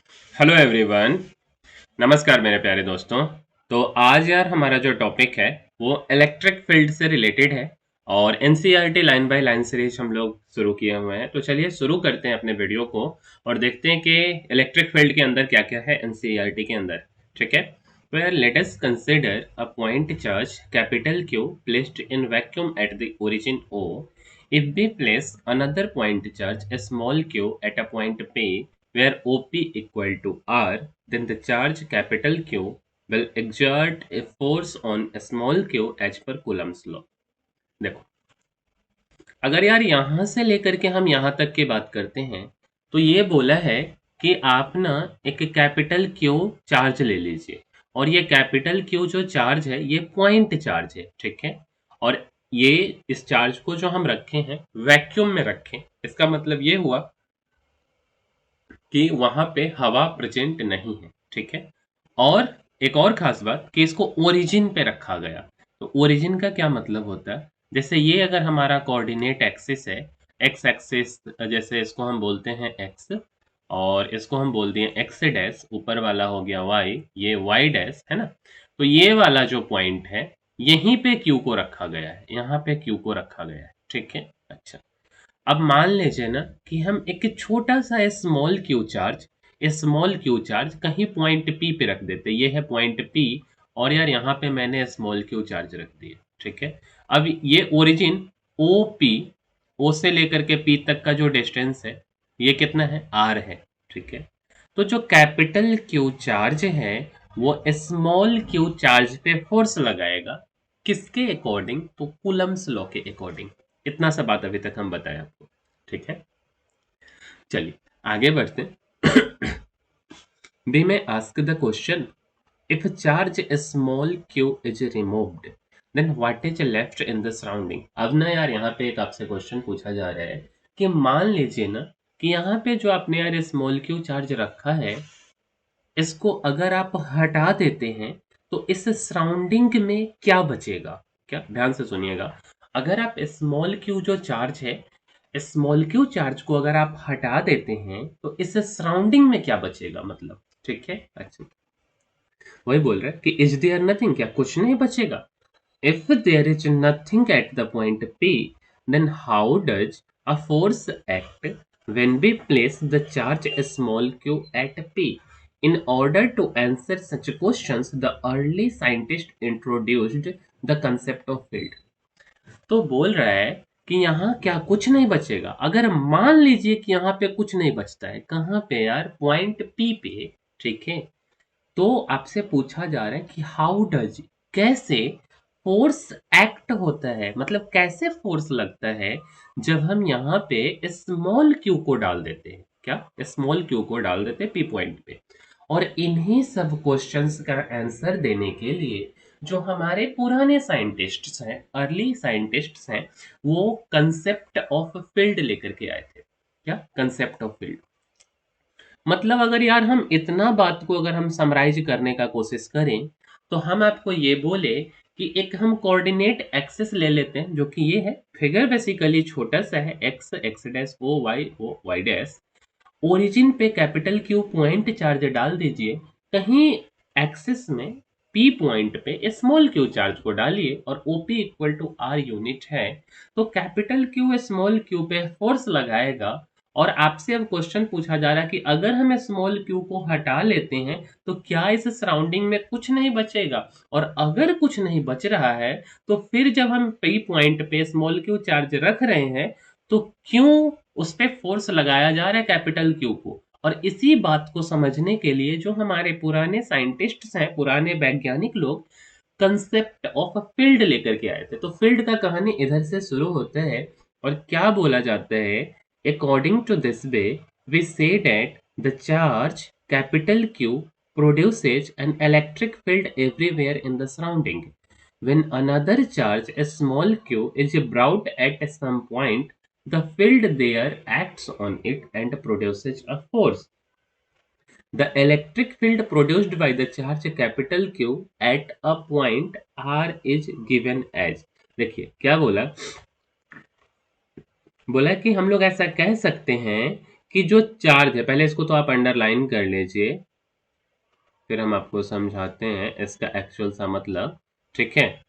Hello everyone. नमस्कार मेरे प्यारे दोस्तों। तो आज यार हमारा जो टॉपिक है वो इलेक्ट्रिक फील्ड से रिलेटेड है और NCERT line by line series हम लोग शुरू किए हुए हैं। तो चलिए शुरू करते हैं अपने वीडियो को और देखते हैं कि इलेक्ट्रिक फील्ड के अंदर क्या क्या है एनसीईआरटी के अंदर। ठीक है। तो यार let us consider a point charge capital Q placed in vacuum at the origin O. If we place another point charge a small q at a point P where OP equal to R, then the charge capital Q will exert a force on a small q as per Coulomb's law. देखो, अगर यार यहां से लेकर के हम यहां तक की बात करते हैं तो ये बोला है कि आप ना एक कैपिटल क्यू चार्ज ले लीजिए और ये कैपिटल क्यू जो चार्ज है ये पॉइंट चार्ज है। ठीक है। और ये इस चार्ज को जो हम रखे हैं वैक्यूम में रखें, इसका मतलब ये हुआ कि वहां पे हवा प्रेजेंट नहीं है। ठीक है। और एक और खास बात कि इसको ओरिजिन पे रखा गया। तो ओरिजिन का क्या मतलब होता है, जैसे ये अगर हमारा कोऑर्डिनेट एक्सिस है, एक्स एक्सिस, जैसे इसको हम बोलते हैं एक्स और इसको हम बोल दिए एक्स डैश, ऊपर वाला हो गया वाई, ये वाई डैश है ना। तो ये वाला जो पॉइंट है यहीं पे क्यू को रखा गया है, यहाँ पे क्यू को रखा गया है। ठीक है। अच्छा, अब मान लीजिए ना कि हम एक छोटा सा स्मॉल क्यू चार्ज कहीं पॉइंट पी पे रख देते, ये है पॉइंट पी और यार यहाँ पे मैंने स्मॉल क्यू चार्ज रख दिया। ठीक है। अब ये ओरिजिन ओ पी, ओ से लेकर के पी तक का जो डिस्टेंस है ये कितना है, आर है। ठीक है। तो जो कैपिटल क्यू चार्ज है वो स्मॉल क्यू चार्ज पे फोर्स लगाएगा, किसके अकॉर्डिंग, तो कूलम्स लॉ के अकॉर्डिंग। इतना सा बात अभी तक हम बताए आपको। ठीक है। चलिए आगे बढ़ते हैं। We may ask the question, if a charge small q is removed, then what is left in the surrounding? अब ना यार यहाँ पे एक आपसे क्वेश्चन पूछा जा रहा है कि मान लीजिए ना कि यहाँ पे जो आपने यार स्मॉल क्यू चार्ज रखा है इसको अगर आप हटा देते हैं तो इस सराउंडिंग में क्या बचेगा। क्या, ध्यान से सुनिएगा। अगर आप स्मॉल क्यू जो चार्ज है, स्मॉल क्यू चार्ज को अगर आप हटा देते हैं तो इस सराउंडिंग में क्या बचेगा मतलब। ठीक है। अच्छा, वही बोल रहा है कि इज देयर नथिंग, क्या कुछ नहीं बचेगा। If there is nothing at the point P, then how does a force act when we place the charge small q at P? In order to answer such questions, the early scientists introduced the concept of field. तो बोल रहा है कि यहाँ क्या कुछ नहीं बचेगा। अगर मान लीजिए कि यहाँ पे कुछ नहीं बचता है, कहाँ पे यार, पॉइंट P पे। ठीक है। तो आपसे पूछा जा रहा है कि हाउ डज, कैसे फोर्स एक्ट होता है, मतलब कैसे फोर्स लगता है जब हम यहाँ पे स्मॉल क्यू को डाल देते हैं। क्या, स्मॉल क्यू को डाल देते हैं पी पॉइंट पे। और इन्हीं सब क्वेश्चंस का आंसर देने के लिए जो हमारे पुराने साइंटिस्ट्स हैं, अर्ली साइंटिस्ट्स हैं, वो कंसेप्ट ऑफ फील्ड लेकर के आए थे। क्या, कंसेप्ट ऑफ फील्ड। मतलब अगर यार हम इतना बात को अगर हम समराइज करने का कोशिश करें तो हम आपको ये बोले कि एक हम कोऑर्डिनेट एक्सिस ले लेते हैं जो कि ये है, फिगर बेसिकली छोटा सा है, X X dash O Y dash. Origin पे कैपिटल क्यू पॉइंट चार्ज डाल दीजिए, कहीं एक्सिस में पी पॉइंट पे स्मॉल क्यू चार्ज को डालिए और OP equal to R unit है। तो कैपिटल क्यू स्मॉल क्यू पे फोर्स लगाएगा और आपसे अब क्वेश्चन पूछा जा रहा है कि अगर हम स्मॉल क्यू को हटा लेते हैं तो क्या इस सराउंडिंग में कुछ नहीं बचेगा। और अगर कुछ नहीं बच रहा है तो फिर जब हम पी पॉइंट पे स्मॉल क्यू चार्ज रख रहे हैं तो क्यों उस पे फोर्स लगाया जा रहा है कैपिटल क्यू को। और इसी बात को समझने के लिए जो हमारे पुराने साइंटिस्ट्स हैं, पुराने वैज्ञानिक लोग कंसेप्ट ऑफ फील्ड लेकर के आए थे। तो फील्ड का कहानी इधर से शुरू होता है और क्या बोला जाता है, according to this way we say that the charge capital Q produces an electric field everywhere in the surrounding. When another charge, a small q, is brought at some point, the field there acts on it and produces a force. The electric field produced by the charge capital Q at a point R is given as, देखिए क्या बोला, बोला कि हम लोग ऐसा कह सकते हैं कि जो चार्ज है, पहले इसको तो आप अंडरलाइन कर लीजिए, फिर हम आपको समझाते हैं इसका एक्चुअल सा मतलब, ठीक है।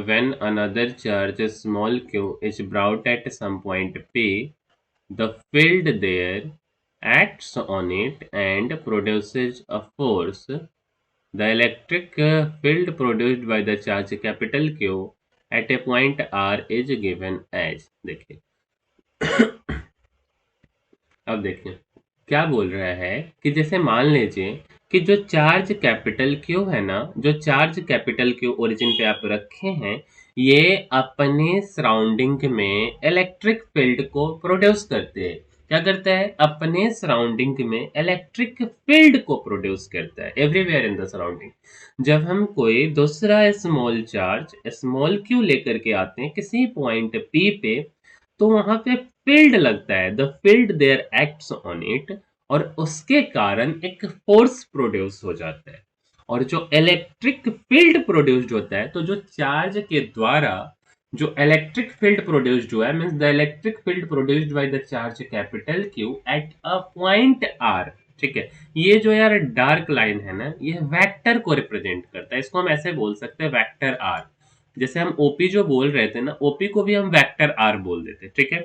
When another charge, a small q, is brought at some point P, the field there acts on it and produces a force. The electric field produced by the charge capital Q at a point R is given as, देखिए अब देखिए क्या बोल रहा है कि जैसे मान लीजिए कि जो चार्ज कैपिटल क्यू है ना, जो चार्ज कैपिटल क्यू ओरिजिन पे आप रखे हैं, ये अपने सराउंडिंग में इलेक्ट्रिक फील्ड को प्रोड्यूस करते हैं। क्या करता है? अपने सराउंडिंग में इलेक्ट्रिक फील्ड को प्रोड्यूस करता है एवरीवेयर इन द सराउंडिंग। जब हम कोई दूसरा स्मॉल चार्ज स्मॉल क्यू लेकर के आते हैं किसी पॉइंट पी पे, तो वहां पे फील्ड लगता है, the field there acts on it, और उसके कारण एक फोर्स प्रोड्यूस हो जाता है। और जो इलेक्ट्रिक फील्ड प्रोड्यूस्ड होता है, तो जो चार्ज के द्वारा जो इलेक्ट्रिक फील्ड प्रोड्यूस्ड हुआ है, means the electric field produced by the charge capital Q at a point R, ठीक है। ये जो यार डार्क लाइन है ना, ये वेक्टर को रिप्रेजेंट करता है, इसको हम ऐसे बोल सकते हैं वेक्टर आर। जैसे हम ओपी जो बोल रहे थे ना, ओपी को भी हम वेक्टर आर बोल देते, ठीक है।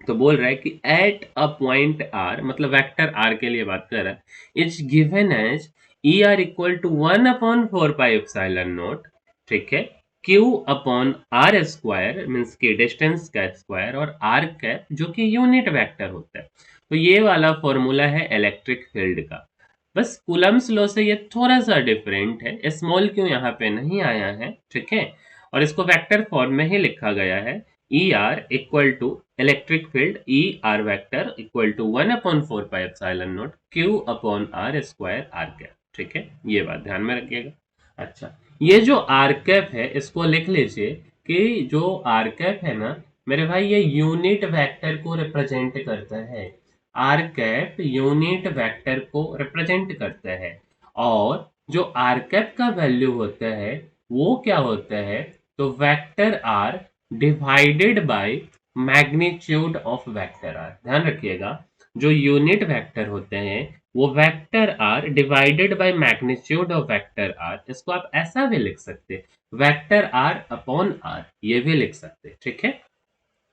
तो बोल रहा है कि एट अ पॉइंट आर, मतलब वेक्टर आर के लिए बात कर रहा है, it's given as E r equal to 1/4πε0, ठीक है, q upon are square, means की डिस्टेंस का स्क्वायर, और आर कैप जो कि यूनिट वेक्टर होता है। तो ये वाला फॉर्मूला है इलेक्ट्रिक फील्ड का। बस कूलम्स लॉ से ये थोड़ा सा डिफरेंट है, स्मॉल क्यू यहाँ पे नहीं आया है, ठीक है। और इसको वेक्टर फॉर्म में ही लिखा गया है, E r equal to electric field E r vector equal to 1/4πε0 q upon are square are cap, ठीक है। ये बात ध्यान में रखिएगा। अच्छा, ये जो आर कैप है इसको लिख लीजिए कि जो आर कैप है ना मेरे भाई, ये यूनिट वेक्टर को रिप्रेजेंट करता है। आर कैप यूनिट वेक्टर को रिप्रेजेंट करता है, और जो आर कैप का वैल्यू होता है वो क्या होता है, तो vector R divided by magnitude of vector R. ध्यान रखिएगा, जो यूनिट वेक्टर होते हैं वो vector R divided by magnitude of vector R, इसको आप ऐसा भी लिख सकते हैं, वेक्टर आर अपॉन आर, ये भी लिख सकते हैं, ठीक है।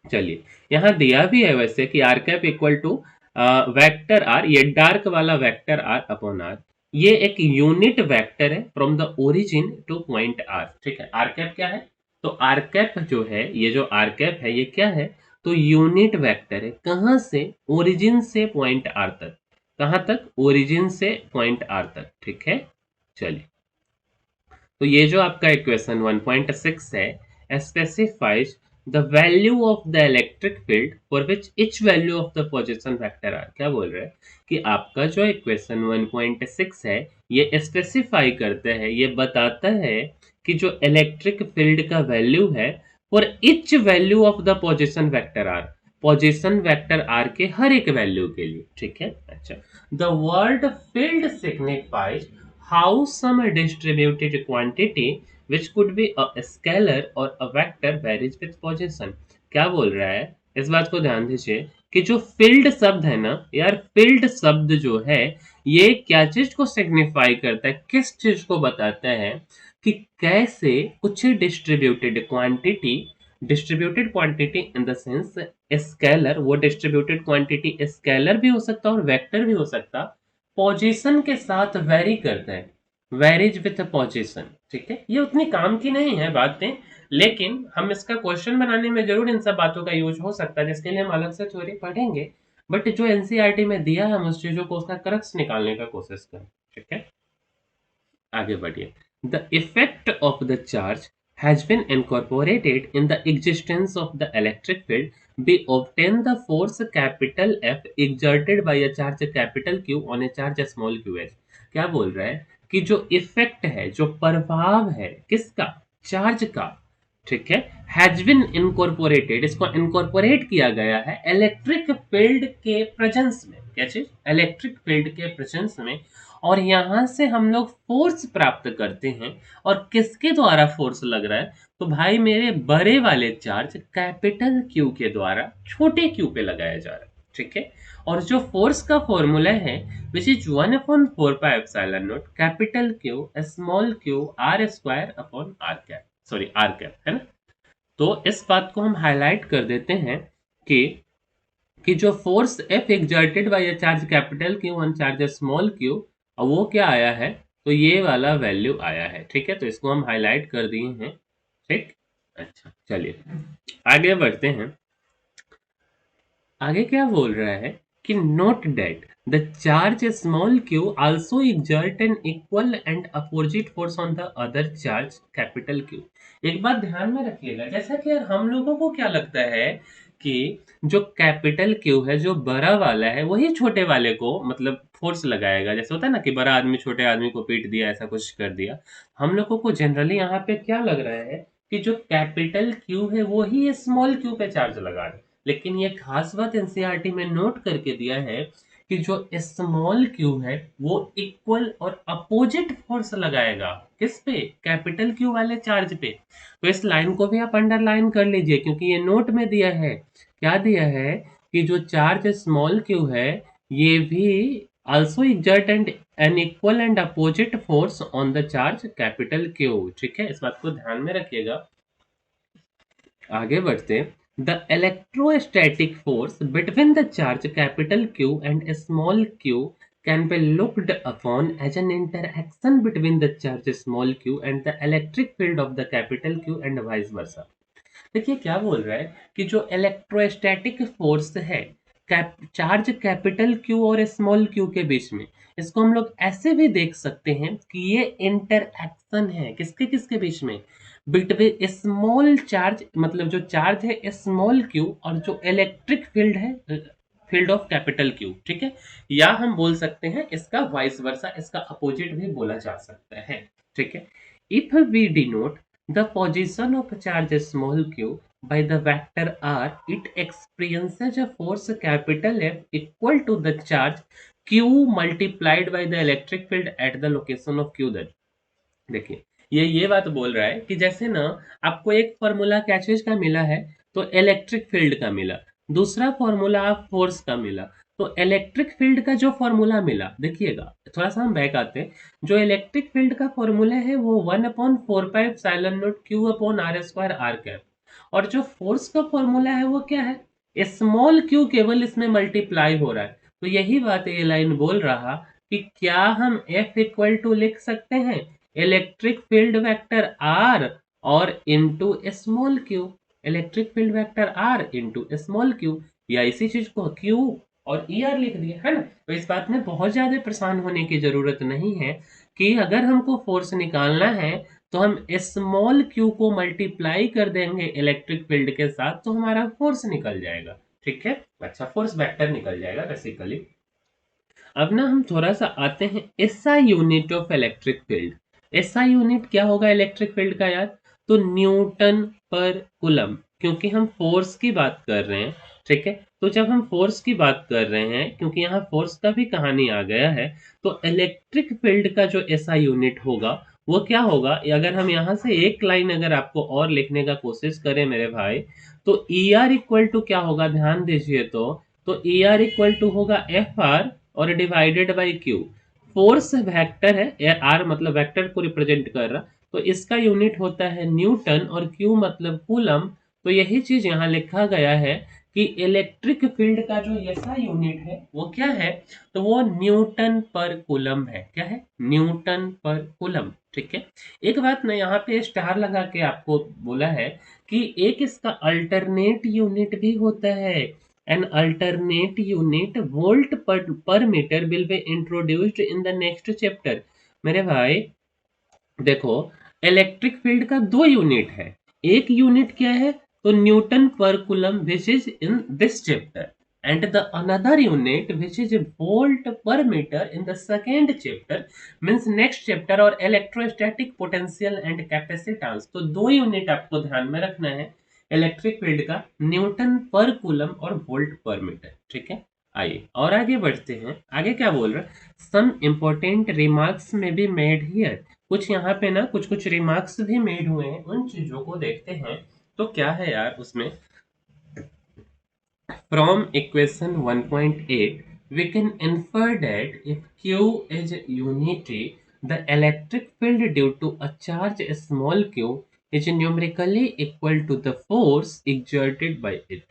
चलिए, यहाँ दिया भी है वैसे कि R cap equal to vector R, ये डार्क वाला वेक्टर आर अपॉन आर, ये एक यूनिट वेक्टर है from the origin to point R, ठीक है। आर कैप क्या है? तो आर कैप जो है, ये जो आर कैप है ये क्या है, तो यूनिट वेक्टर है। कहां से? ओरिजिन से पॉइंट आर तक। कहां तक? ओरिजिन से पॉइंट आर तक, ठीक है। चलिए, तो ये जो आपका इक्वेशन 1.6 है, specifies the value of the electric field for which each value of the position vector R. क्या बोल रहे हैं कि आपका जो इक्वेशन 1.6 है ये स्पेसिफाई करता है, ये बताता है कि जो इलेक्ट्रिक फील्ड का वैल्यू है for each value of the position vector R, position vector are के हर एक वैल्यू के लिए, ठीक है। अच्छा, the word field signifies how some distributed quantity which could be a scalar or a vector varies with position। क्या बोल रहा है, इस बात को ध्यान दीजिए कि जो फील्ड शब्द है ना यार, फील्ड शब्द जो है ये क्या चीज को सिग्निफाई करता है, किस चीज को बताता है, कि कैसे कुछ distributed quantity in the sense scalar, वो डिस्ट्रीब्यूटेड क्वांटिटी स्केलर भी हो सकता है और वेक्टर भी हो सकता, पोजीशन के साथ वेरी करता है, वेरीज विथ पोजीशन, ठीक है। ये उतनी काम की नहीं है बातें, लेकिन हम इसका क्वेश्चन बनाने में जरूर इन सब बातों का यूज हो सकता है, जिसके लिए हम अलग से थ्योरी पढ़ेंगे। बट जो एनसीईआरटी में दिया है हम उस चीजों को, उसका क्रक्स निकालने का कोशिश करें, ठीक है। आगे बढ़िए। The effect of the charge has been incorporated in the existence of the electric field be obtain the force capital F exerted by a charge capital Q on a charge small q h। क्या बोल रहा है कि जो effect है, जो प्रभाव है किसका? चार्ज का, ठीक है, हैज बिन इनकॉर्पोरेटेड, इसको इनकॉर्पोरेट किया गया है इलेक्ट्रिक फील्ड के प्रेजेंस में। क्या चीज? इलेक्ट्रिक फील्ड के प्रेजेंस में, और यहां से हम लोग फोर्स प्राप्त करते हैं। और किसके द्वारा फोर्स लग रहा है? तो भाई मेरे बड़े वाले चार्ज कैपिटल क्यू के द्वारा छोटे क्यू पे लगाया जा रहा है, ठीक है। और जो फोर्स का फॉर्मूला है which is 1/4 pi epsilon naught capital Q small Q R square upon R cap, sorry R cap, है ना। तो इस बात को हम हाईलाइट कर देते हैं कि जो force F exerted by a charge capital Q on charge small Q, वो क्या आया है, तो ये वाला वैल्यू आया है, ठीक है। तो इसको हम हाईलाइट कर दिए हैं, ठीक। अच्छा चलिए आगे बढ़ते हैं। आगे क्या बोल रहा है कि note that the charge small Q also exert an equal and opposite force on the other charge capital Q. एक बात ध्यान में रखिएगा, जैसा कि यार हम लोगों को क्या लगता है कि जो कैपिटल क्यू है, जो बड़ा वाला है, वही छोटे वाले को मतलब फोर्स लगाएगा। जैसे होता है ना कि बड़ा आदमी छोटे आदमी को पीट दिया, ऐसा कुछ कर दिया। हम लोगों को जनरली यहाँ पे क्या लग रहा है कि जो कैपिटल क्यू है वो ही स्मॉल क्यू पे चार्ज लगा रहा है। लेकिन ये खास बात एनसीईआरटी में नोट करके दिया है कि जो स्मॉल क्यू है वो इक्वल और अपोजिट फोर्स लगाएगा किस पे, कैपिटल क्यू वाले चार्ज पे। तो इस लाइन को भी आप अंडरलाइन कर लीजिए, क्योंकि ये नोट में दिया है, क्या दिया है कि जो चार्ज स्मॉल क्यू है ये भी also exert an equal and opposite force on the charge capital Q, ठीक है। इस बात को ध्यान में रखिएगा। आगे बढ़ते, the electrostatic force between the charge capital Q and small Q can be looked upon as an interaction between the charge small Q and the electric field of the capital Q and vice versa. देखिए क्या बोल रहा है कि जो electrostatic force है charge capital Q और small Q के बीच में, इसको हम लोग ऐसे भी देख सकते हैं कि ये इंटरएक्शन है किसके किसके बीच में, बिटवीन स्मॉल चार्ज, मतलब जो चार्ज है स्मॉल क्यू और जो इलेक्ट्रिक फील्ड है फील्ड ऑफ कैपिटल क्यू, ठीक है। या हम बोल सकते हैं इसका वाइस वर्सा, इसका अपोजिट भी बोला जा सकता है, ठीक है। If we denote the position of charge small q by the vector r, it experiences a force capital F equal to the charge q multiplied by the electric field at the location of q। that देखिए ये बात बोल रहा है कि जैसे ना आपको एक फॉर्मूला क्या चीज का मिला है, तो इलेक्ट्रिक फील्ड का मिला, दूसरा फॉर्मूला आप फोर्स का मिला। तो इलेक्ट्रिक फील्ड का जो फॉर्मूला मिला, देखिएगा थोड़ा सा हम बैक आते हैं, जो इलेक्ट्रिक फील्ड का फॉर्मूला है वो 1/4 pi epsilon naught Q upon are square are cap, और जो फोर्स का फॉर्मूला है वो क्या है, स्मॉल क्यू केवल इसमें मल्टीप्लाई हो रहा है। तो यही बात ये लाइन बोल रहा कि क्या हम F इक्वल टू लिख सकते हैं इलेक्ट्रिक फील्ड वेक्टर आर और into small Q, electric field vector R into small Q, या इसी चीज को क्यू और ई आर लिख दिया, है ना। तो इस बात में बहुत ज्यादा परेशान होने की जरूरत नहीं है कि अगर हमको फोर्स निकालना है तो हम स्मॉल क्यू को मल्टीप्लाई कर देंगे इलेक्ट्रिक फील्ड के साथ, तो हमारा फोर्स निकल जाएगा, ठीक है। अच्छा फोर्स वेक्टर निकल जाएगा बेसिकली। अब ना हम थोड़ा सा आते हैं SI unit of electric field. SI unit क्या होगा इलेक्ट्रिक फील्ड का यार, तो न्यूटन पर कूलम, क्योंकि हम फोर्स की बात कर रहे हैं, ठीक है। तो जब हम फोर्स की बात कर रहे हैं, क्योंकि यहाँ फोर्स का भी कहानी आ गया है, तो इलेक्ट्रिक फील्ड का जो एसआई यूनिट होगा वो क्या होगा। अगर हम यहाँ से एक लाइन अगर आपको और लिखने का कोशिश करें मेरे भाई, तो ई आर इक्वल टू क्या होगा, ध्यान दीजिए। तो ई आर इक्वल टू होगा एफ आर और divided by Q. Force vector है, आर मतलब वेक्टर को रिप्रेजेंट कर रहा, तो इसका यूनिट होता है न्यूटन और क्यू मतलब कूलम। तो यही चीज यहाँ लिखा गया है कि इलेक्ट्रिक फील्ड का जो ऐसा यूनिट है वो क्या है, तो वो न्यूटन पर कूलम है। क्या है, न्यूटन पर कूलम, ठीक है। एक बात ना यहाँ पे स्टार लगा के आपको बोला है कि एक इसका अल्टरनेट यूनिट भी होता है। An alternate unit volt per meter will be introduced in the next chapter। मेरे भाई देखो, इलेक्ट्रिक फील्ड का दो यूनिट है, एक यूनिट क्या है, तो newton per coulomb which is in this chapter, and the another unit which is volt per metre in the second chapter, means next chapter, और इलेक्ट्रोस्टैटिक पोटेंशियल एंड कैपेसिटेंस। तो दो यूनिट आपको ध्यान में रखना है इलेक्ट्रिक फील्ड का, newton per coulomb और वोल्ट पर मीटर, ठीक है। आइए और आगे बढ़ते हैं। आगे क्या बोल रहा है, सम इंपॉर्टेंट रिमार्क्स में बी मेड हियर। कुछ यहाँ पे ना कुछ कुछ रिमार्क्स भी मेड हुए हैं, उन चीजों को देखते हैं। तो क्या है यार उसमें, From equation 1.8, we can infer that if Q is unity, the electric field due to a charge small q is numerically equal to the force exerted by it.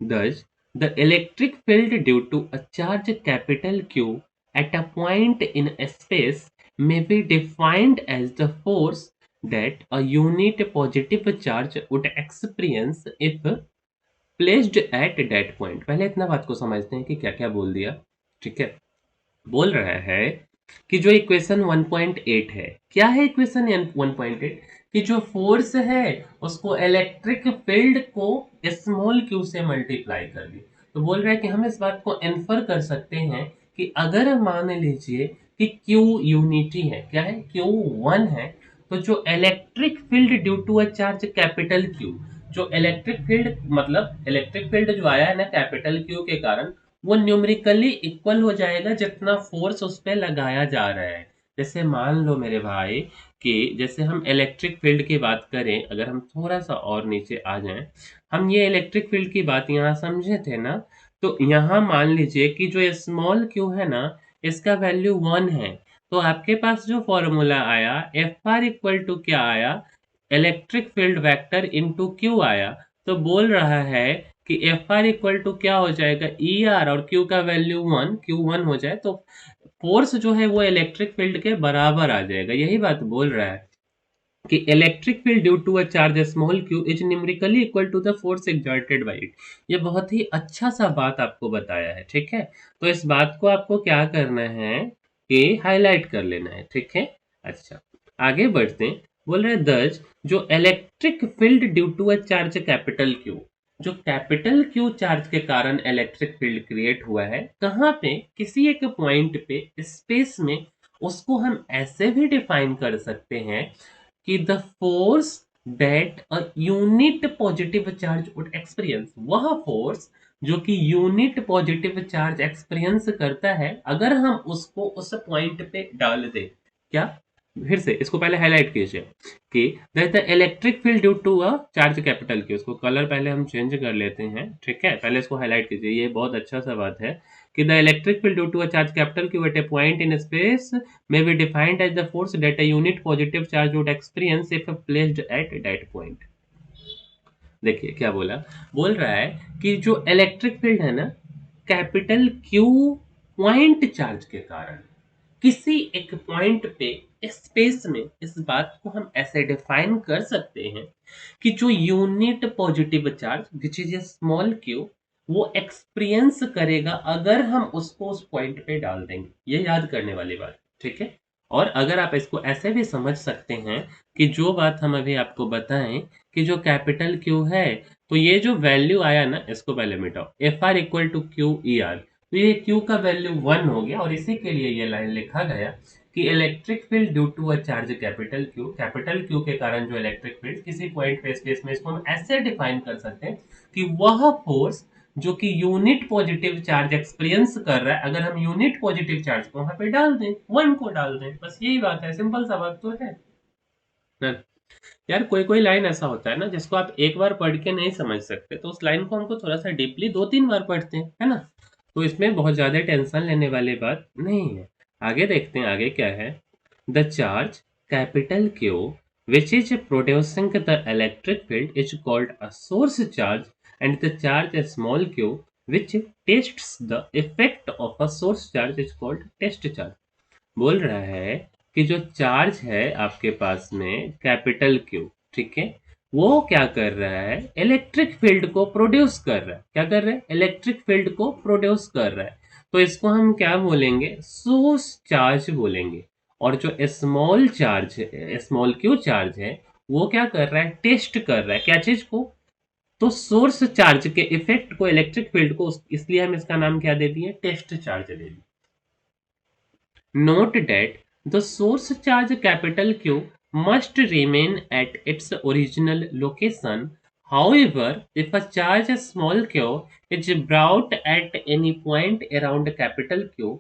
Thus, the electric field due to a charge capital Q at a point in a space may be defined as the force that a unit positive charge would experience if placed at that point. पहले इतना बात को समझते हैं कि क्या क्या बोल दिया। ठीक है, बोल रहा है कि जो इक्वेशन 1.8 है, क्या है इक्वेशन 1.8 कि जो फोर्स है उसको इलेक्ट्रिक फील्ड को स्मॉल क्यू से मल्टीप्लाई कर दी। तो बोल रहा है कि हम इस बात को इन्फर कर सकते हैं कि अगर मान लीजिए कि क्यू यूनिटी है, क्या है, क्यू 1 है, तो जो electric field due to a charge capital Q, जो इलेक्ट्रिक फील्ड मतलब इलेक्ट्रिक फील्ड जो आया है ना कैपिटल क्यू के कारण, वो न्यूमेरिकली इक्वल हो जाएगा जितना फोर्स उस पर लगाया जा रहा है। जैसे मान लो मेरे भाई कि जैसे हम इलेक्ट्रिक फील्ड की बात करें, अगर हम थोड़ा सा और नीचे आ जाएं, हम ये इलेक्ट्रिक फील्ड की बात यहाँ समझे थे ना, तो यहाँ मान लीजिए कि जो स्मॉल क्यू है ना, इसका वैल्यू 1 है। तो आपके पास जो फॉर्मूला आया एफ आर इक्वल टू क्या आया, electric field vector into Q आया। तो बोल रहा है कि एफ आर इक्वल टू क्या हो जाएगा, ई आर, और क्यू का वैल्यू 1, क्यू 1 हो जाए तो फोर्स जो है वो इलेक्ट्रिक फील्ड के बराबर आ जाएगा। यही बात बोल रहा है कि electric field due to a charge small Q is numerically equal to the force exerted by it. ये बहुत ही अच्छा सा बात आपको बताया है। ठीक है, तो इस बात को आपको क्या करना है कि हाईलाइट कर लेना है। ठीक है, अच्छा आगे बढ़ते हैं। बोल रहे दर्ज जो electric field due to a charge capital Q, जो कैपिटल क्यू चार्ज के कारण इलेक्ट्रिक फील्ड क्रिएट हुआ है, कहाँ पे, किसी एक पॉइंट पे स्पेस में, उसको हम ऐसे भी डिफाइन कर सकते हैं कि the force that a unit positive charge would experience, वह फोर्स जो कि यूनिट पॉजिटिव चार्ज एक्सपीरियंस करता है, अगर हम उसको उस पॉइंट पे डाल दें। क्या, फिर से इसको पहले हाईलाइट कीजिए कि that the electric field due to a charge capital Q, उसको कलर पहले हम चेंज कर लेते हैं। ठीक है, पहले इसको हाईलाइट कीजिए, ये बहुत अच्छा सा बात है कि the electric field due to a charge capital Q at a point in space may be defined as the force that a unit positive charge would experience if placed at that point। देखिए क्या बोला, बोल रहा है कि जो electric field है ना कैपिटल क्यू पॉइंट चार्ज के कारण किसी एक पॉइंट पे स्पेस में, इस बात को हम ऐसे डिफाइन कर सकते हैं कि जो unit positive charge which is a small Q, वो एक्सपीरियंस करेगा अगर हम उसको उस पॉइंट पे डाल देंगे। ये याद करने वाली बात। ठीक है, और अगर आप इसको ऐसे भी समझ सकते हैं कि जो बात हम अभी आपको बताएं कि जो कैपिटल क्यू है, तो ये जो वैल्यू आया ना, इसको पहले मिटाओ, F R equal to Q E R, तो ये क्यू का वैल्यू 1 हो गया, और इसी के लिए ये लाइन लिखा गया कि electric field due to a charge capital Q के कारण जो इलेक्ट्रिक फील्ड किसी पॉइंट पे स्पेस में, इसको हम ऐसे डिफाइन कर सकते हैं कि वह फोर्स जो कि यूनिट पॉजिटिव चार्ज एक्सपीरियंस कर रहा है, अगर हम यूनिट पॉजिटिव चार्ज को वहां पे डाल दें, 1 को डाल दें, बस यही बात है, सिंपल सा बात तो है ना। यार कोई कोई लाइन ऐसा होता है ना जिसको आप एक बार पढ़ के नहीं समझ सकते, तो उस लाइन को हमको थोड़ा सा डीपली 2-3 बार पढ़ते हैं, है ना। तो इसमें बहुत ज्यादा टेंशन लेने वाली बात नहीं है। आगे देखते हैं, आगे क्या है। The charge capital Q which is producing the electric field is called a source charge, and the charge small q which tests the effect of a source charge is called test charge। बोल रहा है कि जो charge है आपके पास में capital Q, ठीक है, वो क्या कर रहा है, इलेक्ट्रिक फील्ड को प्रोड्यूस कर रहा है। क्या कर रहा है, इलेक्ट्रिक फील्ड को प्रोड्यूस कर रहा है। तो इसको हम क्या बोलेंगे, सोर्स चार्ज बोलेंगे। और जो स्मॉल चार्ज है, स्मॉल क्यू चार्ज है, वो क्या कर रहा है, टेस्ट कर रहा है क्या चीज को, तो सोर्स चार्ज के इफेक्ट को, इलेक्ट्रिक फील्ड को, इसलिए हम इसका नाम क्या दे दिए, टेस्ट चार्ज दे दिए। Note that the source charge capital Q must remain at its original location. However, if a charge small q is brought at any point around capital Q,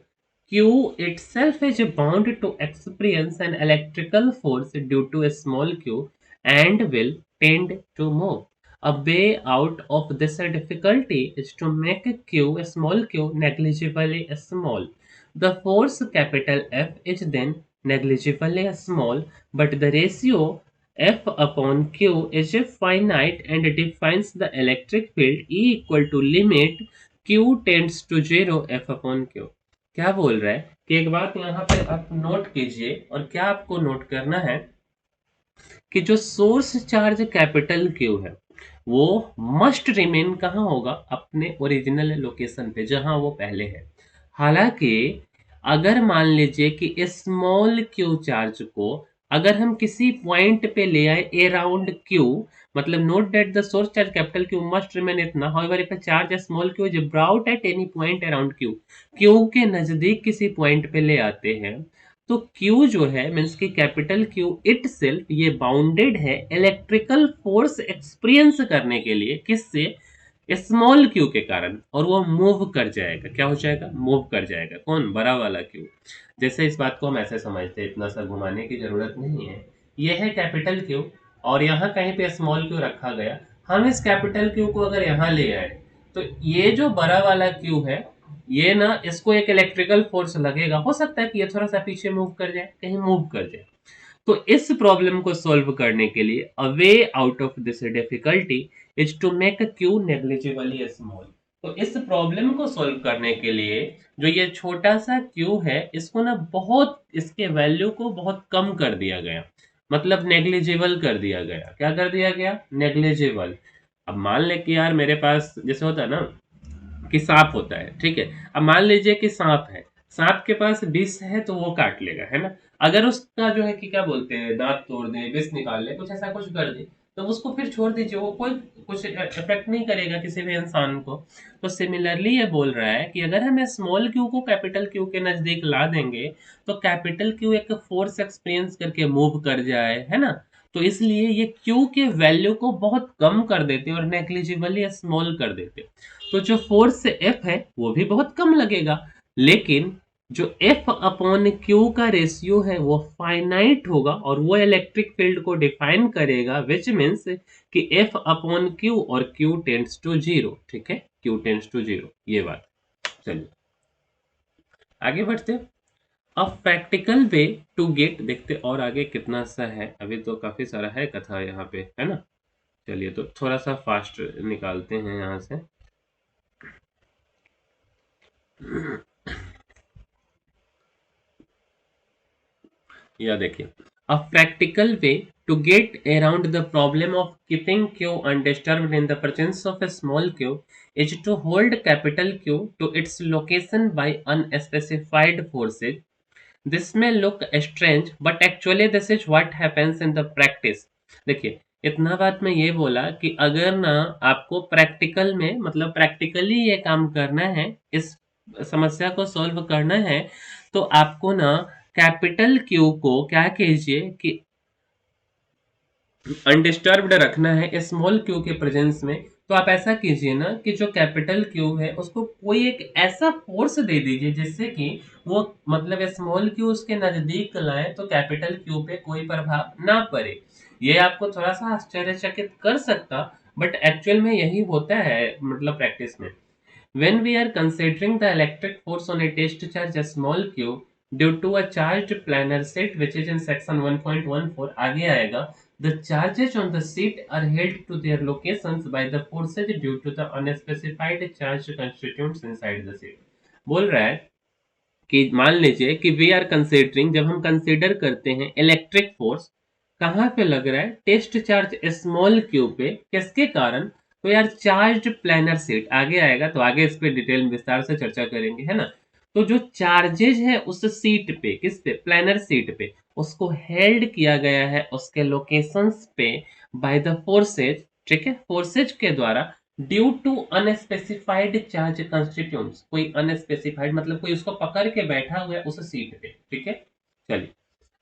Q itself is bound to experience an electrical force due to a small q and will tend to move। A way out of this difficulty is to make q, small q, negligibly small. The force capital F is then negligibly small, but the ratio F upon Q is finite and defines the electric field E equal to limit Q tends to 0 F upon Q. क्या बोल रहा है कि एक बात यहाँ पे आप नोट कीजिए, और क्या आपको नोट करना है कि जो सोर्स चार्ज कैपिटल क्यू है वो मस्ट रिमेन कहाँ होगा, अपने ओरिजिनल लोकेशन पे जहां वो पहले है। हालांकि अगर मान लीजिए कि स्मॉल क्यू चार्ज को अगर हम किसी पॉइंट पे ले आए अराउंड क्यू, मतलब note that the source charge capital q must remain इतना, however if a charge small Q is brought at any point around q, q के नजदीक किसी पॉइंट पे ले आते हैं, तो Q जो है मीन्स की कैपिटल Q इट सेल्फ ये बाउंडेड है इलेक्ट्रिकल फोर्स एक्सपीरियंस करने के लिए, किससे, स्मॉल Q के कारण, और वो मूव कर जाएगा। क्या हो जाएगा, मूव कर जाएगा। कौन, बड़ा वाला Q। जैसे इस बात को हम ऐसे समझते हैं, इतना सा घुमाने की जरूरत नहीं है। ये है कैपिटल Q और यहाँ कहीं पे स्मॉल Q रखा गया। हम इस कैपिटल Q को अगर यहाँ ले आए तो ये जो बड़ा वाला Q है ये ना, इसको एक इलेक्ट्रिकल फोर्स लगेगा, हो सकता है कि ये थोड़ा सा पीछे मूव कर जाए, कहीं मूव कर जाए। तो इस प्रॉब्लम को सॉल्व करने के लिए a way out of this difficulty is to make q negligibly small. तो इस प्रॉब्लम को सॉल्व करने के लिए जो ये छोटा सा क्यू है इसको ना बहुत, इसके वैल्यू को बहुत कम कर दिया गया, मतलब नेग्लिजिबल कर दिया गया। क्या कर दिया गया, नेग्लिजिबल। अब मान ले कि यार मेरे पास जैसे होता है ना कि सांप होता है, ठीक है। अब मान लीजिए कि सांप है, सांप के पास विष है तो वो काट लेगा, है ना। अगर उसका जो है कि क्या बोलते हैं, दांत तोड़ दे, विष निकाल ले, कुछ ऐसा कुछ कर दे, तो उसको फिर छोड़ दीजिए, वो कोई कुछ इफेक्ट नहीं करेगा किसी भी इंसान को। तो सिमिलरली ये बोल रहा है कि अगर हम स्मॉल क्यू को कैपिटल क्यू के नजदीक ला देंगे तो कैपिटल क्यू एक फोर्स एक्सपीरियंस करके मूव कर जाए, है ना। तो इसलिए ये क्यू के वैल्यू को बहुत कम कर देते और नेग्लिजिबली स्मॉल कर देते। तो जो फोर्स से एफ है वो भी बहुत कम लगेगा, लेकिन जो एफ अपॉन क्यू का रेशियो है वो फाइनाइट होगा और वो इलेक्ट्रिक फील्ड को डिफाइन करेगा, विच मीन्स कि एफ अपॉन क्यू और क्यू टेंड्स टू जीरो। ठीक है, क्यू टेंड्स टू जीरो, ये बात। चलिए आगे बढ़ते। अब प्रैक्टिकल वे टू गेट, देखते और आगे कितना सा है, अभी तो काफी सारा है कथा यहाँ पे, है ना। चलिए तो थोड़ा सा फास्ट निकालते हैं यहाँ से। या देखिए, a practical way to get around the problem of keeping q undisturbed in the presence of a small q is to hold capital Q to its location by unspecified forces. This may look strange, but actually this is what happens in the practice. देखिए, इतना बात मैं ये बोला कि अगर ना आपको प्रैक्टिकल में, मतलब प्रैक्टिकली ये काम करना है, इस समस्या को सॉल्व करना है, तो आपको ना कैपिटल क्यू को क्या कीजिए कि अनडिस्टर्ब्ड रखना है स्मॉल क्यू के प्रेजेंस में। तो आप ऐसा कीजिए ना कि जो कैपिटल क्यू है उसको कोई एक ऐसा फोर्स दे दीजिए जिससे कि वो, मतलब स्मॉल क्यू उसके नजदीक लाए तो कैपिटल क्यू पे कोई प्रभाव ना पड़े। ये आपको थोड़ा सा आश्चर्यचकित कर सकता, बट एक्चुअल में यही होता है, मतलब प्रैक्टिस में। When we are considering the electric force on a test charge small q due to a charged planar sheet which is in section 1.14, आगे आएगा, the charges on the sheet are held to their locations by the forces due to the unspecified charge constituents inside the sheet। बोल रहा है कि मान लीजिए कि we are considering, जब हम कंसिडर करते हैं इलेक्ट्रिक फोर्स, कहाँ पे लग रहा है, टेस्ट चार्ज स्मॉल क्यू पे, किसके कारण, तो यार चार्ज प्लानर सीट, आगे आएगा तो आगे इस पे डिटेल विस्तार से चर्चा करेंगे, है ना। तो जो चार्जेज है उस सीट पे, किस पे, प्लानर सीट पे, उसको हेल्ड किया गया है उसके लोकेशंस पे बाय द फोर्सेज, ठीक है, फोर्सेज के द्वारा, due to unspecified charge constituents, कोई अनस्पेसिफाइड मतलब कोई उसको पकड़ के बैठा हुआ है उस सीट पे, ठीक है। चलिए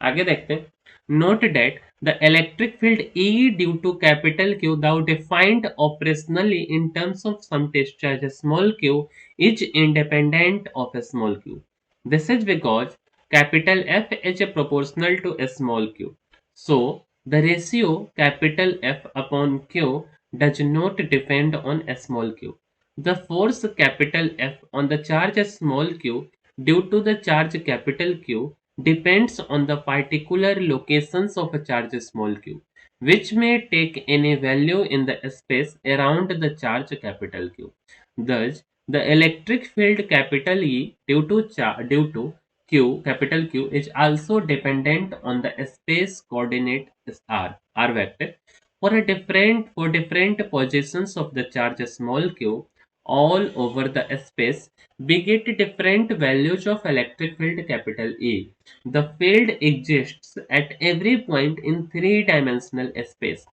आगे देखते हैं। Note that the electric field E due to capital Q thou defined operationally in terms of some test charge small q is independent of a small q. This is because capital F is proportional to a small q. So the ratio capital F upon Q does not depend on a small q. The force capital F on the charge small q due to the charge capital Q depends on the particular locations of a charge small q, which may take any value in the space around the charge capital Q. Thus, the electric field capital E due to Q capital Q is also dependent on the space coordinate r vector for different positions of the charge small q all over the space. We get different values of electric field capital E. The field exists at every point in three-dimensional space.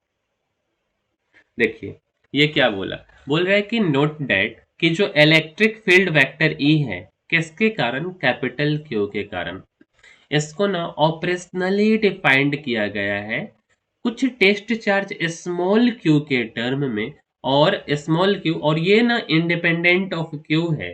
देखिए ये क्या बोल रहा है कि note that कि जो electric field vector E है किसके कारण, कैपिटल क्यू के कारण। इसको ना ऑपरेशनली डिफाइंड किया गया है कुछ टेस्ट चार्ज स्मॉल क्यू के टर्म में, और स्मॉल क्यू और ये ना इंडिपेंडेंट ऑफ क्यू है।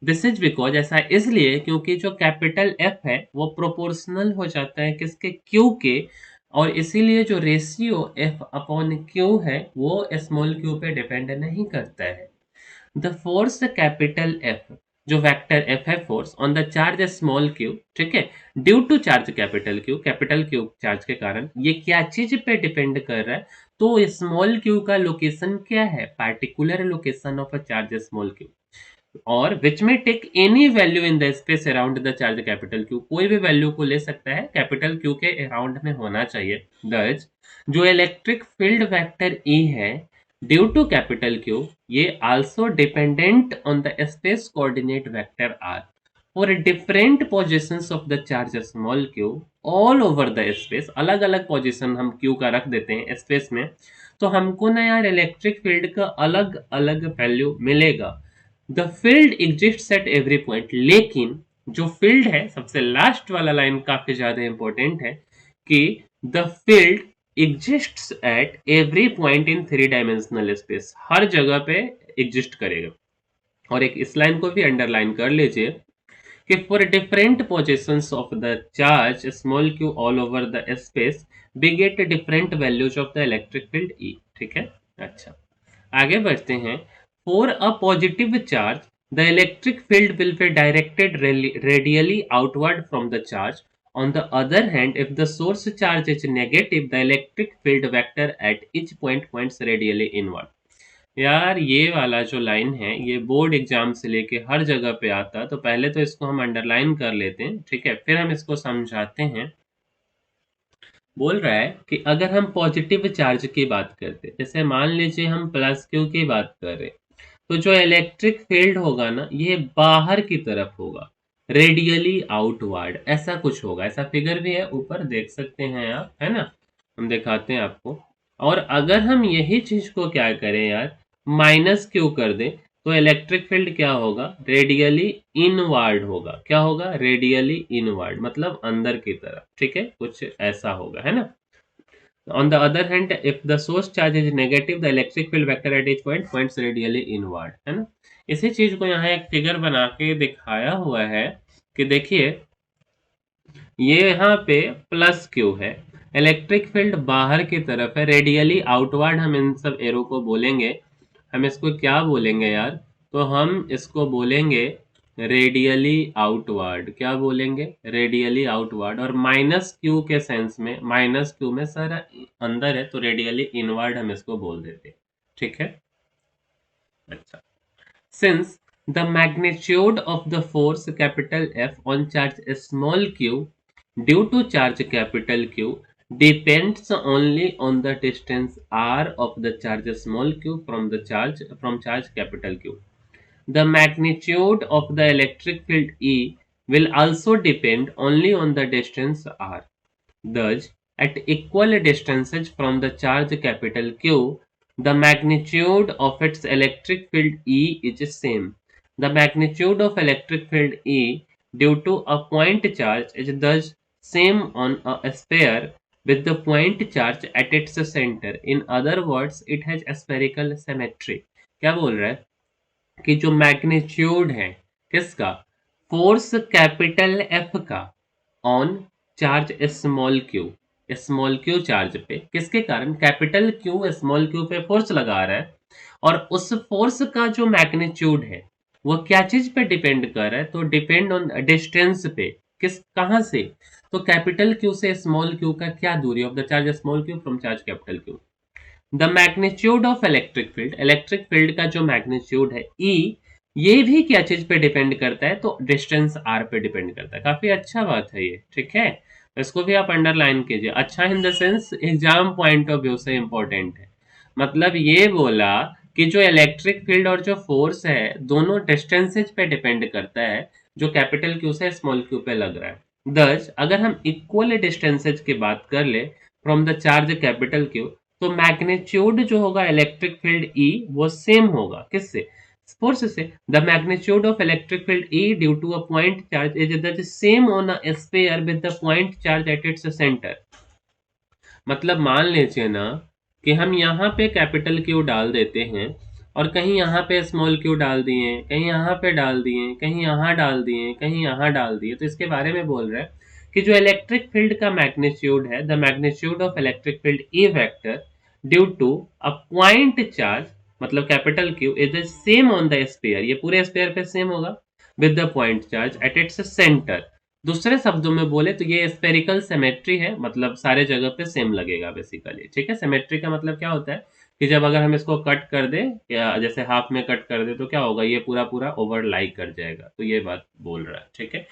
दिस इज बिकॉज ऐसा इसलिए क्योंकि जो कैपिटल एफ है वो प्रोपोर्शनल हो जाता है किसके, क्यू के, और इसीलिए जो रेशियो एफ अपॉन क्यू है वो स्मॉल क्यू पे डिपेंड नहीं करता है। द फोर्स कैपिटल एफ, जो वेक्टर एफ है force on the charge small Q, ठीक है, due to charge capital Q charge के कारण ये क्या चीज पे डिपेंड कर रहा है, तो स्मॉल क्यू का लोकेशन क्या है, particular location of a charge small Q, और विच में take any value in the space around the charge capital Q, कोई भी वैल्यू को ले सकता है, कैपिटल क्यू के अराउंड में होना चाहिए। दज जो इलेक्ट्रिक फील्ड वेक्टर ई है ड्यू टू कैपिटल क्यू, ये also dependent on the space coordinate vector R for different positions of the charge small Q all over the space. अलग अलग पोजिशन हम क्यू का रख देते हैं स्पेस में, तो हमको ना यार इलेक्ट्रिक फील्ड का अलग अलग वैल्यू मिलेगा। The field exist at every point, लेकिन जो फील्ड है, सबसे लास्ट वाला लाइन काफी ज्यादा इंपॉर्टेंट है कि the field exists at every point in three dimensional space, हर जगह पे एग्जिस्ट करेगा। और एक इस लाइन को भी अंडरलाइन कर लीजिए कि for different positions of the charge small Q all over the space we get different values of the electric field E. ठीक है, अच्छा आगे बढ़ते हैं। For a positive charge, the electric field will be directed radially outward from the charge. On the other hand, if the source charge is negative, the electric field vector at each point points radially inward. यार ये वाला जो line है ये board exam से लेके हर जगह पे आता है, तो पहले तो इसको हम अंडरलाइन कर लेते हैं, ठीक है, फिर हम इसको समझाते हैं। बोल रहा है कि अगर हम पॉजिटिव चार्ज की बात करते, जैसे मान लीजिए हम प्लस क्यू की बात कर रहे, तो जो इलेक्ट्रिक फील्ड होगा ना ये बाहर की तरफ होगा, रेडियली आउटवर्ड, ऐसा कुछ होगा। ऐसा फिगर भी है ऊपर देख सकते हैं आप, है ना, हम दिखाते हैं आपको। और अगर हम यही चीज को क्या करें यार, माइनस क्यू कर दें, तो इलेक्ट्रिक फील्ड क्या होगा, रेडियली इनवर्ड होगा। क्या होगा, रेडियली इनवर्ड, मतलब अंदर की तरफ, ठीक है, कुछ ऐसा होगा, है ना। On the other hand, if the source charge is negative, the electric field vector at each point points radially inward, है ना। इसी चीज को यहाँ एक फिगर बना के दिखाया हुआ है कि देखिए ये यहाँ पे प्लस क्यू है, इलेक्ट्रिक फील्ड बाहर की तरफ है, रेडियली आउटवर्ड हम इन सब एरो को बोलेंगे। हम इसको क्या बोलेंगे यार, तो हम इसको बोलेंगे रेडियली आउटवर्ड। क्या बोलेंगे, रेडियली आउटवर्ड। और माइनस क्यू के सेंस में, माइनस क्यू में सर अंदर है, तो रेडियली इनवर्ड हम इसको बोल देते, ठीक है। अच्छा, since the magnitude of the force capital F on charge small Q due to charge capital Q depends only on the distance r of the charge small q from charge capital Q. The magnitude of the electric field E will also depend only on the distance r. Thus, at equal distances from the charge capital Q, the magnitude of its electric field E is same. The magnitude of electric field E due to a point charge is thus same on a sphere with the point charge at its center. In other words, it has spherical symmetry. क्या बोल रहा है कि जो magnitude है किसका, force capital F का on charge small Q small Q charge पे, किसके कारण? कैपिटल क्यू स्मॉल क्यू पे फोर्स लगा रहा है और उस फोर्स का जो मैग्नीट्यूड है वो क्या चीज पे डिपेंड कर रहा है? तो डिपेंड ऑन डिस्टेंस पे। कहां से? तो कैपिटल क्यू से स्मॉल क्यू का क्या दूरी of the charge small Q from charge capital Q. The magnitude of electric field का जो मैग्नीट्यूड है ई, ये भी क्या चीज पे डिपेंड करता है? तो डिस्टेंस आर पे डिपेंड करता है। काफी अच्छा बात है ये, ठीक है। इसको भी आप अंडरलाइन कीजिए। अच्छा in the sense exam point of view से इंपॉर्टेंट है। मतलब ये बोला कि जो इलेक्ट्रिक फील्ड और जो फोर्स है दोनों डिस्टेंसेज पे डिपेंड करता है, जो कैपिटल क्यू से स्मॉल क्यू पे लग रहा है। दस अगर हम इक्वल डिस्टेंसेज की बात कर ले from the charge capital Q, तो मैग्नीट्यूड जो होगा इलेक्ट्रिक फील्ड ई वो सेम होगा किससे? फोर्स से। The magnitude of electric field E due to a point charge is the same on a sphere with the point charge at its centre. मतलब मान लीजिए ना कि हम यहाँ पे कैपिटल क्यू डाल देते हैं और कहीं यहाँ पे स्मॉल क्यू डाल दिए, कहीं यहाँ पे डाल दिए, कहीं यहाँ डाल दिए, कहीं यहाँ डाल दिए, तो इसके बारे में बोल रहे हैं कि जो इलेक्ट्रिक फील्ड का मैग्नीट्यूड है, the magnitude of electric field E vector due to a point charge, मतलब capital q is the same on the sphere, ये पूरे स्फीयर पे सेम होगा with the point charge at its centre. दूसरे शब्दों में बोले तो ये स्पेरिकल सिमेट्री है, मतलब सारे जगह पे सेम लगेगा बेसिकली, ठीक है। सिमेट्री का मतलब क्या होता है कि जब अगर हम इसको कट कर दे या जैसे हाफ में कट कर दे तो क्या होगा, ये पूरा पूरा ओवरलाई कर जाएगा, तो ये बात बोल रहा है, ठीक है।